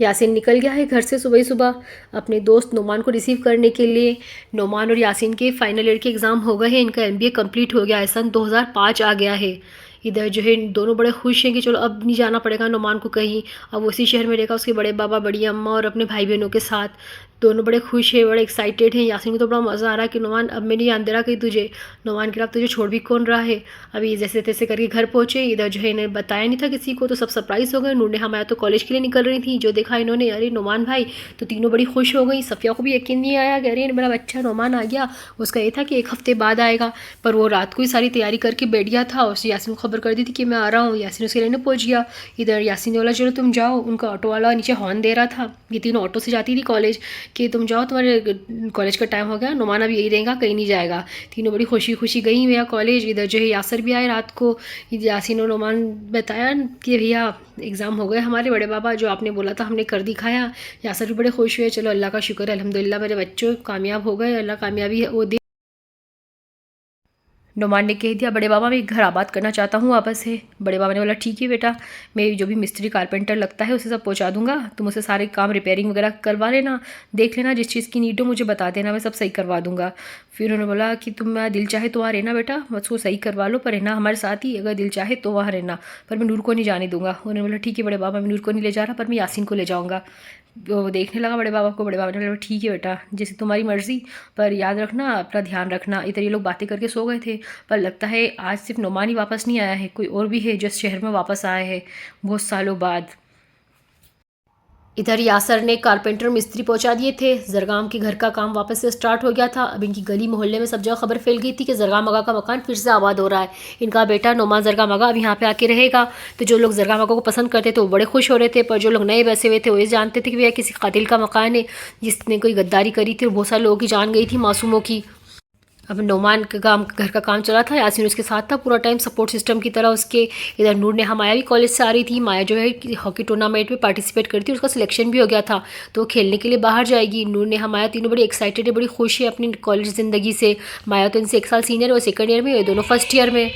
यासीन निकल गया है घर से सुबह ही सुबह अपने दोस्त नोमान को रिसीव करने के लिए। नोमान और यासीन के फाइनल ईयर के एग्ज़ाम हो गए हैं, इनका एमबीए कंप्लीट हो गया है, सन 2005 आ गया है। इधर जो है दोनों बड़े खुश हैं कि चलो अब नहीं जाना पड़ेगा नोमान को कहीं, अब उसी शहर में रहेगा उसके बड़े बाबा बड़ी अम्मा और अपने भाई बहनों के साथ। दोनों बड़े खुश हैं, बड़े एक्साइटेड हैं। यासीन को तो बड़ा मज़ा आ रहा है कि नोमान अब मैं नहीं आने दे रहा कहीं तुझे। नोमान के अब तुझे छोड़ भी कौन रहा है। अभी जैसे तैसे करके घर पहुँचे। इधर जो है इन्हें बताया नहीं था किसी को, तो सब सरप्राइज़ हो गए। नूर ने हमारा तो कॉलेज के लिए निकल रही थी, जो देखा इन्होंने अरे नोमान भाई, तो तीनों बड़ी खुश हो गई। सफ़िया को भी यकीन नहीं आया कि अरे मेरा बच्चा नोमान आ गया। उसका ये था कि एक हफ्ते बाद आएगा, पर वो रात को ही सारी तैयारी करके बैठ गया था। उससे यासीन को खबर कर दी थी कि मैं आ रहा हूँ। यासीन उसके लेने पहुँच गया। इधर यासीन ने बोला चलो तुम जाओ, उनका ऑटो वाला नीचे हॉर्न दे रहा था। ये तीनों ऑटो से जाती थी कॉलेज, कि तुम जाओ तुम्हारे कॉलेज का टाइम हो गया, नोमान अभी यही रहेगा कहीं नहीं जाएगा। तीनों बड़ी खुशी खुशी गई भैया कॉलेज। इधर जो है यासर भी आए रात को। यासीन और नोमान बताया कि भैया एग्ज़ाम हो गए हमारे बड़े बाबा, जो आपने बोला था हमने कर दिखाया। यासर भी बड़े खुश हुए, चलो अल्लाह का शुक्र है अल्हम्दुलिल्लाह मेरे बच्चों कामयाब हो गए, अल्लाह कामयाबी है वो दे। नोमान ने कह दिया बड़े बाबा मैं घर आबाद करना चाहता हूँ वापस से। बड़े बाबा ने बोला ठीक है बेटा, मैं जो भी मिस्त्री कारपेंटर लगता है उसे सब पहुँचा दूंगा, तुम उसे सारे काम रिपेयरिंग वगैरह करवा लेना, देख लेना जिस चीज़ की नीड हो मुझे बता देना, मैं सब सही करवा दूंगा। फिर उन्होंने बोला कि तुम्हारा दिल चाहे तो वहाँ रहना बेटा, उसको सही करवा लो, पर रहना हमारे साथ ही, अगर दिल चाहे तो वहाँ रहना, पर मैं नूर को नहीं जाने दूंगा। उन्होंने बोला ठीक है बड़े बाबा, मैं नूर को नहीं ले जा रहा, पर मैं यासीन को ले जाऊँगा। वो देखने लगा बड़े बाबा को। बड़े बाबा ने बोला ठीक है बेटा जैसे तुम्हारी मर्ज़ी, पर याद रखना अपना ध्यान रखना। इधर ये लोग बातें करके सो गए थे, पर लगता है आज सिर्फ नोमान ही वापस नहीं आया है, कोई और भी है जो इस शहर में वापस आया है बहुत सालों बाद। इधर यासर ने कारपेंटर मिस्त्री पहुंचा दिए थे। जरगाम के घर का काम वापस से स्टार्ट हो गया था। अब इनकी गली मोहल्ले में सब जगह खबर फैल गई थी कि जरगाम आगा का मकान फिर से आबाद हो रहा है। इनका बेटा नोमान जरगाम आगा अब यहाँ पे आके रहेगा। तो जो लोग जरगाम आगा को पसंद करते थे वो बड़े खुश हो रहे थे, पर जो लोग नए बैसे हुए थे वो ये जानते थे कि भैया किसी कातिल का मकान है जिसने कोई गद्दारी करी थी और बहुत सारे लोगों की जान गई थी, मासूमों की। अब नोमान का काम घर का काम चला था, यासीन उसके साथ था पूरा टाइम सपोर्ट सिस्टम की तरह उसके। इधर नूर ने माया भी कॉलेज से आ रही थी। माया जो है हॉकी टूर्नामेंट में पार्टिसिपेट करती है, उसका सिलेक्शन भी हो गया था, तो खेलने के लिए बाहर जाएगी। नूर ने माया तीनों बड़ी एक्साइटेड है, बड़ी खुश है अपनी कॉलेज ज़िंदगी से। माया तो इनसे 1 साल सीनियर है, वो सेकंड ईयर में, ये दोनों फर्स्ट ईयर में।